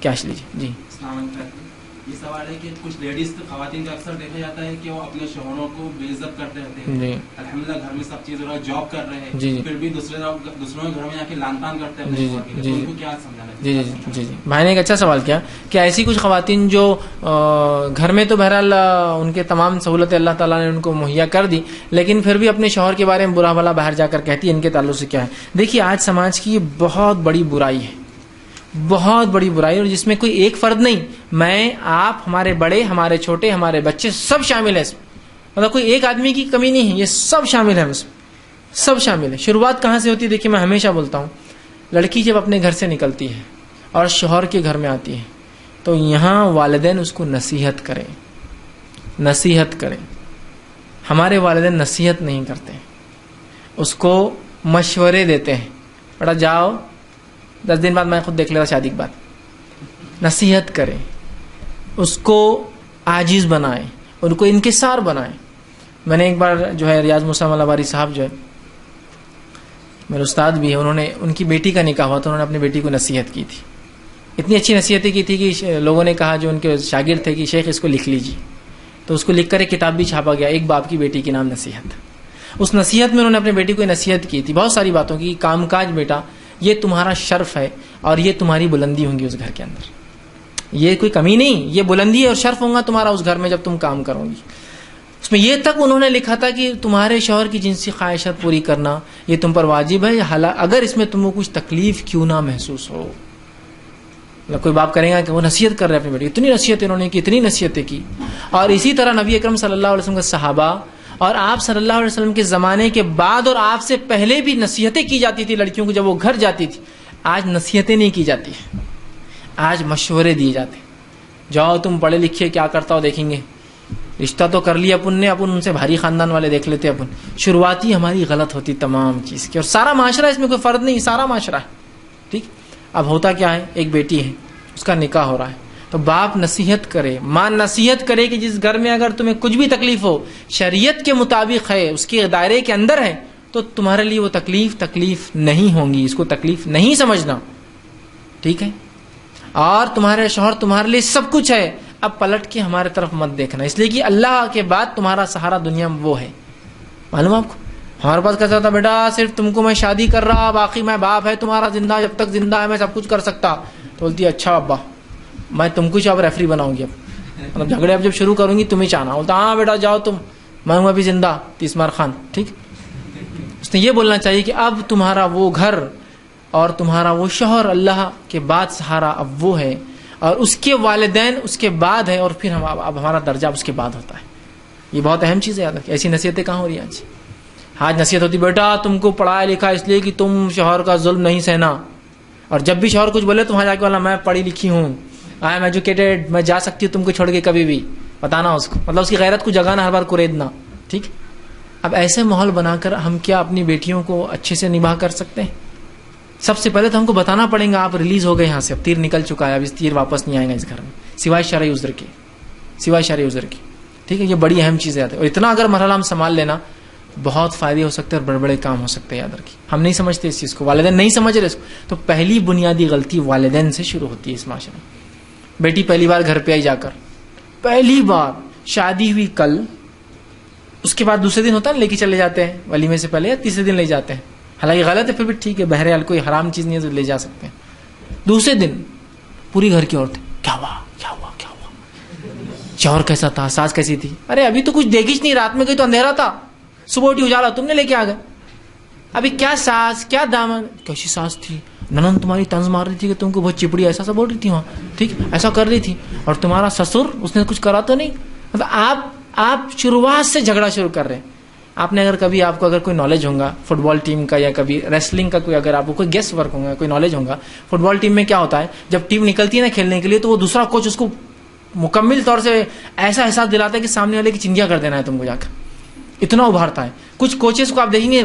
Cash لیجیے. جی السلام علیکم. یہ سوال ہے کہ کچھ لیڈیز خواتین کا اکثر دیکھا جاتا ہے کہ وہ اپنے شوہروں کو بے عزت کرتے رہتے ہیں. جی الحمدللہ گھر میں سب چیز ہو رہا ہے, جاب کر رہے ہیں, جی پھر بھی دوسروں کے گھر میں جا کے لان تان کرتے ہیں. جی جی ان کو کیا سمجھانا ہے؟ جی جی جی جی بھائی نے ایک اچھا سوال کیا کہ ایسی کچھ خواتین جو گھر میں تو بہرحال ان کے تمام سہولتیں اللہ تعالیٰ نے ان کو مہیا کر دی, لیکن پھر بھی اپنے شوہر کے بارے میں برا بھلا باہر جا کر کہتی ہے, ان کے تعلق سے کیا ہے؟ دیکھیے آج سماج کی یہ بہت بڑی برائی ہے, بہت بڑی برائی, اور جس میں کوئی ایک فرد نہیں, میں آپ ہمارے بڑے ہمارے چھوٹے ہمارے بچے سب شامل ہیں اس میں, مطلب کوئی ایک آدمی کی کمی نہیں ہے, یہ سب شامل ہیں, اس میں سب شامل ہے. شروعات کہاں سے ہوتی ہے؟ دیکھیے میں ہمیشہ بولتا ہوں, لڑکی جب اپنے گھر سے نکلتی ہے اور شوہر کے گھر میں آتی ہے تو یہاں والدین اس کو نصیحت کریں, نصیحت کریں. ہمارے والدین نصیحت نہیں کرتے, اس کو مشورے دیتے ہیں, بیٹا جاؤ 10 دن بعد میں خود دیکھ لیتا شادی کے بعد. نصیحت کریں, اس کو عاجز بنائیں, ان کو انکسار بنائیں. میں نے ایک بار جو ہے ریاض موسیٰ ملاباری صاحب جو ہے میرے استاد بھی ہے, انہوں نے ان کی بیٹی کا نکاح ہوا تو انہوں نے اپنی بیٹی کو نصیحت کی تھی. اتنی اچھی نصیحتیں کی تھی کہ لوگوں نے کہا جو ان کے شاگرد تھے کہ شیخ اس کو لکھ لیجیے, تو اس کو لکھ کر ایک کتاب بھی چھاپا گیا, ایک باپ کی بیٹی کے نام نصیحت. اس نصیحت میں انہوں نے اپنے بیٹی کو نصیحت کی تھی بہت ساری باتوں کی. کام کاج بیٹا یہ تمہارا شرف ہے اور یہ تمہاری بلندی ہوں گی اس گھر کے اندر, یہ کوئی کمی نہیں, یہ بلندی ہے اور شرف ہوگا تمہارا اس گھر میں جب تم کام کرو گی. اس میں یہ تک انہوں نے لکھا تھا کہ تمہارے شوہر کی جنسی خواہشات پوری کرنا یہ تم پر واجب ہے, اگر اس میں تم کو کچھ تکلیف کیوں نہ محسوس ہو. کوئی باپ کرے گا کہ وہ نصیحت کر رہے اپنی بیٹی, اتنی نصیحتیں انہوں نے کی, اتنی نصیحتیں کی. اور اسی طرح نبی اکرم صلی اللہ علیہ وسلم کے صحابہ اور آپ صلی اللہ علیہ وسلم کے زمانے کے بعد اور آپ سے پہلے بھی نصیحتیں کی جاتی تھی لڑکیوں کو جب وہ گھر جاتی تھی. آج نصیحتیں نہیں کی جاتی, آج مشورے دیے جاتے. جاؤ تم پڑھے لکھے کیا کرتا ہو دیکھیں گے, رشتہ تو کر لیا اپن نے, اپن ان سے بھاری خاندان والے دیکھ لیتے اپن. شروعاتی ہماری غلط ہوتی تمام چیز کی, اور سارا معاشرہ اس میں کوئی فرد نہیں, سارا معاشرہ ہے. ٹھیک, اب ہوتا کیا ہے, ایک بیٹی ہے اس کا نکاح ہو رہا ہے تو باپ نصیحت کرے, ماں نصیحت کرے کہ جس گھر میں اگر تمہیں کچھ بھی تکلیف ہو شریعت کے مطابق ہے, اس کے دائرے کے اندر ہے, تو تمہارے لیے وہ تکلیف نہیں ہوں گی, اس کو تکلیف نہیں سمجھنا. ٹھیک ہے, اور تمہارے شوہر تمہارے لیے سب کچھ ہے, اب پلٹ کے ہمارے طرف مت دیکھنا, اس لیے کہ اللہ کے بعد تمہارا سہارا دنیا میں وہ ہے. معلوم آپ کو, ہمارے پاس کہتا تھا بیٹا صرف تم کو میں شادی کر رہا, باقی میں باپ ہے تمہارا زندہ, جب تک زندہ ہے میں سب کچھ کر سکتا. تو بولتی اچھا ابا میں تم کو اب ریفری بناؤں گی, اب مطلب جھگڑے اب جب شروع کروں گی تمہیں چاہنا. بولتا ہاں بیٹا جاؤ تم, میں ہوں ابھی زندہ, تیسمار خان. ٹھیک, اس نے یہ بولنا چاہیے کہ اب تمہارا وہ گھر اور تمہارا وہ شوہر اللہ کے بعد سہارا اب وہ ہے, اور اس کے والدین اس کے بعد ہے, اور پھر اب ہمارا درجہ اس کے بعد ہوتا ہے. یہ بہت اہم چیز ہے, یاد رکھیں. ایسی نصیحتیں کہاں ہو رہی ہیں آج؟ آج نصیحت ہوتی بیٹا تم کو پڑھایا لکھا اس لیے کہ تم شوہر کا ظلم نہیں سہنا, اور جب بھی شوہر کچھ بولے تو وہاں جا کے والا میں پڑھی لکھی ہوں, آئی ایم ایجوکیٹڈ, میں جا سکتی ہوں تم کو چھوڑ کے کبھی بھی, بتانا اس کو, مطلب اس کی غیرت کو جگانا, ہر بار کوریدنا. ٹھیک, اب ایسے ماحول بنا کر ہم کیا اپنی بیٹیوں کو اچھے سے نباہ کر سکتے ہیں؟ سب سے پہلے تو ہم کو بتانا پڑے گا آپ ریلیز ہو گئے یہاں سے, اب تیر نکل چکا ہے, اب اس تیر واپس نہیں آئے گا اس گھر میں سوائے شرعی عذر کے, سوائے شرعی عذر کے. ٹھیک ہے, یہ بڑی اہم چیزیں آتی ہیں, اور اتنا اگر مرحلہ ہم سنبھال لینا بہت فائدے ہو سکتے ہیں اور بڑے بڑے کام ہو سکتے ہیں. یاد رکھیے, ہم نہیں سمجھتے اس چیز کو, والدین نہیں سمجھ رہے اس کو, تو پہلی بنیادی غلطی والدین سے شروع ہوتی ہے اس معاشرے میں. بیٹی پہلی بار گھر پہ آئی جا کر, پہلی بار شادی ہوئی کل, اس کے بعد دوسرے دن ہوتا ہے لے کے چلے جاتے ہیں ولیمے سے پہلے, یا تیسرے دن لے جاتے ہیں, حالانکہ غلط ہے پھر بھی ٹھیک ہے, بہرحال کوئی حرام چیز نہیں ہے تو لے جا سکتے ہیں. دوسرے دن پوری گھر کی عورتیں کیا ہوا کیا ہوا کیا ہوا, شوہر کیسا تھا, ساس کیسی تھی, ارے ابھی تو کچھ دیکھیش نہیں, رات میں گئی تو اندھیرا تھا, صبح اٹھی اجالا تم نے لے کے آ گئے, ابھی کیا ساس کیا دامن, کیسی ساس تھی, ننند تمہاری طنز مار رہی تھی کہ تم کو بہت چپڑی ایسا سا بول رہی تھی وہاں, ٹھیک ایسا کر رہی تھی, اور تمہارا سسر اس نے کچھ کرا تو نہیں. مطلب آپ شروعات سے جھگڑا شروع کر رہے ہیں. آپ نے اگر کبھی آپ کو اگر کوئی نالج ہوگا فٹ بال ٹیم کا, یا کبھی ریسلنگ کا کوئی اگر آپ کو کوئی گیس ورک ہوگا, کوئی نالج ہوگا, فٹ بال ٹیم میں کیا ہوتا ہے جب ٹیم نکلتی ہے نا کھیلنے کے لیے, تو وہ دوسرا کوچ اس کو مکمل طور سے ایسا احساس دلاتا ہے کہ سامنے والے کی چنگیا کر دینا ہے تم کو جا کر, اتنا ابھارتا ہے. کچھ کوچز کو آپ دیکھیں گے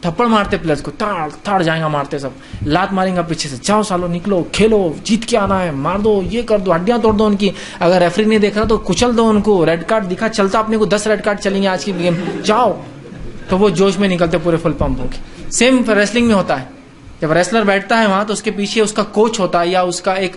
تھپڑ مارتے پلیئرس کو, تھاڑ جائیں گا مارتے, سب لات ماریں گا پیچھے سے, جاؤ سالو نکلو کھیلو جیت کے آنا ہے, مار دو, یہ کر دو, ہڈیاں توڑ دو ان کی, اگر ریفری نہیں دیکھ رہا تو کچل دو ان کو, ریڈ کارڈ دکھا چلتا اپنے کو 10 ریڈ کارڈ چلیں گے آج کی گیم, جاؤ. تو وہ جوش میں نکلتے پورے فل پمپ ہو کے. سیم ریسلنگ میں ہوتا ہے, جب ریسلر بیٹھتا ہے وہاں تو اس کے پیچھے اس کا کوچ ہوتا ہے, یا اس کا ایک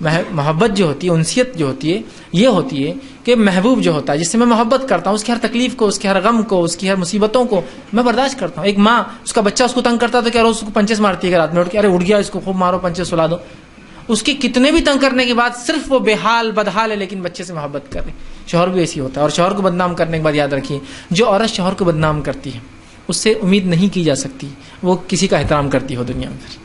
محبت جو ہوتی ہے، انسیت جو ہوتی ہے، یہ ہوتی ہے کہ محبوب جو ہوتا ہے جس سے میں محبت کرتا ہوں، اس کی ہر تکلیف کو، اس کے ہر غم کو، اس کی ہر مصیبتوں کو میں برداشت کرتا ہوں. ایک ماں اس کا بچہ اس کو تنگ کرتا ہے تو کیا روز اس کو پنچیس مارتی ہے کہ رات میں اٹھ کے ارے اٹھ گیا اس کو خوب مارو پنچیس سلا دو. اس کے کتنے بھی تنگ کرنے کے بعد صرف وہ بے حال بدحال ہے لیکن بچے سے محبت کر رہے. شوہر بھی ایسی ہوتا ہے. اور شوہر کو بدنام کرنے کے بعد یاد رکھیے جو عورت شوہر کو بدنام کرتی ہے اس سے امید نہیں کی جا سکتی وہ کسی کا احترام کرتی ہو دنیا میں.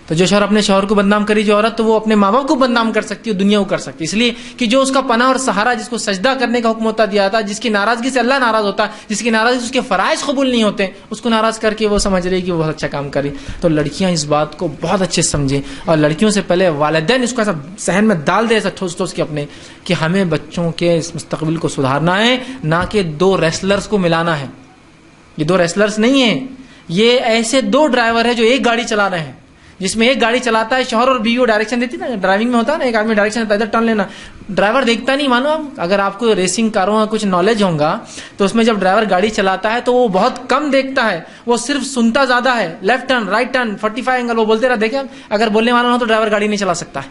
تو جو شوہر اپنے شوہر کو بدنام کری جو عورت تو وہ اپنے ماں باپ کو بدنام کر سکتی ہے، دنیا کو کر سکتی ہے. اس لیے کہ جو اس کا پناہ اور سہارا، جس کو سجدہ کرنے کا حکم ہوتا دیا تھا، جس کی ناراضگی سے اللہ ناراض ہوتا ہے، جس کی ناراضگی سے اس کے فرائض قبول نہیں ہوتے، اس کو ناراض کر کے وہ سمجھ رہی کہ وہ بہت اچھا کام کری. تو لڑکیاں اس بات کو بہت اچھے سے سمجھیں اور لڑکیوں سے پہلے والدین اس کو ایسا ذہن میں ڈال دے ایسا ٹھوس ٹھوس کے اپنے کہ ہمیں بچوں کے اس مستقبل کو سدھارنا ہے، نہ کہ دو ریسلرز کو ملانا ہے. یہ دو ریسلرز نہیں ہیں، یہ ایسے دو ڈرائیور ہیں جو ایک گاڑی چلا رہے ہیں، جس میں ایک گاڑی چلاتا ہے شوہر اور بیوی ڈائریکشن دیتی نا. ڈرائیونگ میں ہوتا ہے نا، ایک آدمی ڈائریکشن دیتا ہے ادھر ٹرن لینا، ڈرائیور دیکھتا نہیں. معلوم اگر آپ کو ریسنگ کاروں کا کچھ نالج ہوگا تو اس میں جب ڈرائیور گاڑی چلاتا ہے تو وہ بہت کم دیکھتا ہے، وہ صرف سنتا زیادہ ہے. Left turn, right turn, 45 angle وہ بولتے رہتے. دیکھیں اگر بولنے والا ہو تو ڈرائیور گاڑی نہیں چلا سکتا ہے.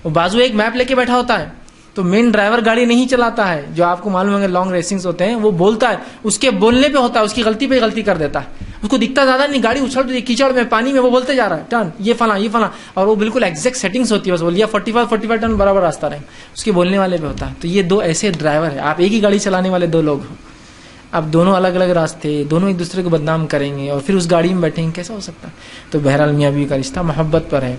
وہ بازو ایک میپ لے کے بیٹھا ہوتا ہے تو مین ڈرائیور گاڑی نہیں چلاتا ہے. جو آپ کو معلوم ہے لانگ ریسنگز ہوتے ہیں وہ بولتا ہے، اس کے بولنے پہ ہوتا ہے، اس کی غلطی پہ غلطی کر دیتا ہے. اس کو دکھتا زیادہ نہیں، گاڑی اچھل رہی کیچڑ میں پانی میں وہ بولتے جا رہا ہے ٹرن یہ فلاں یہ فلاں، اور وہ بالکل ایگزیکٹ سیٹنگز ہوتی ہے. بس بولیا 45 ٹرن برابر راستہ رہے، اس کے بولنے والے پہ ہوتا ہے. تو یہ دو ایسے ڈرائیور ہیں. آپ ایک ہی گاڑی چلانے والے دو لوگ ہو، اب دونوں الگ الگ راستے، دونوں ایک دوسرے کو بدنام کریں گے اور پھر اس گاڑی میں بیٹھیں گے، کیسا ہو سکتا ہے؟ تو بہرحال میاں بیوی کا رشتہ محبت پر ہے،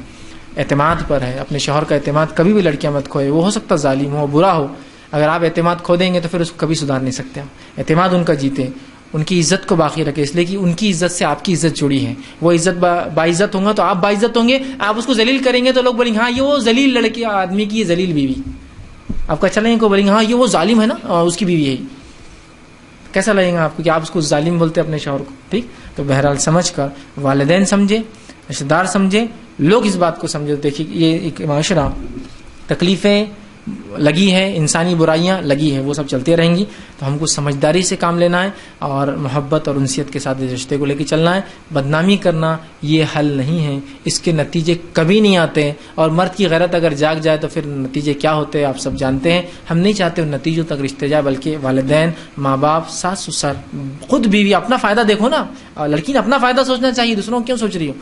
اعتماد پر ہے. اپنے شوہر کا اعتماد کبھی بھی لڑکیاں مت کھوئے. وہ ہو سکتا ظالم ہو، برا ہو، اگر آپ اعتماد کھو دیں گے تو پھر اس کو کبھی سدھار نہیں سکتے. آپ اعتماد ان کا جیتے، ان کی عزت کو باقی رکھے، اس لیے کہ ان کی عزت سے آپ کی عزت جڑی ہے. وہ عزت باعزت ہوں گا تو آپ باعزت ہوں گے. آپ اس کو ذلیل کریں گے تو لوگ بولیں گے ہاں یہ وہ ذلیل لڑکی آدمی کی ذلیل بیوی. آپ کا چلیں گے کو بولیں گے ہاں یہ وہ ظالم ہے نا اس کی بیوی ہے. کیسا لگے گا آپ کو کہ آپ اس کو ظالم بولتے اپنے شوہر کو؟ ٹھیک. تو بہرحال سمجھ کر والدین سمجھے، رشتہ دار سمجھے، لوگ اس بات کو سمجھے. دیکھیے یہ ایک معاشرہ، تکلیفیں لگی ہے، انسانی برائیاں لگی ہے، وہ سب چلتے رہیں گی. تو ہم کو سمجھداری سے کام لینا ہے اور محبت اور انسیت کے ساتھ اس رشتے کو لے کے چلنا ہے. بدنامی کرنا یہ حل نہیں ہے، اس کے نتیجے کبھی نہیں آتے. اور مرد کی غیرت اگر جاگ جائے تو پھر نتیجے کیا ہوتے ہیں آپ سب جانتے ہیں. ہم نہیں چاہتے ان نتیجوں تک رشتے جائے، بلکہ والدین، ماں باپ، ساس سسر، خود بیوی، اپنا فائدہ دیکھو نا. لڑکی نے اپنا فائدہ سوچنا چاہیے، دوسروں کیوں سوچ رہی ہو؟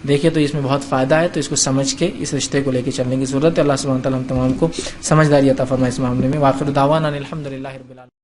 دیکھیے تو اس میں بہت فائدہ ہے. تو اس کو سمجھ کے اس رشتے کو لے کے چلنے کی ضرورت ہے. اللہ سبحانہ وتعالیٰ ہم تمام کو سمجھداری عطا فرمائے اس معاملے میں. وآخر دعوانا الحمدللہ رب العالمین.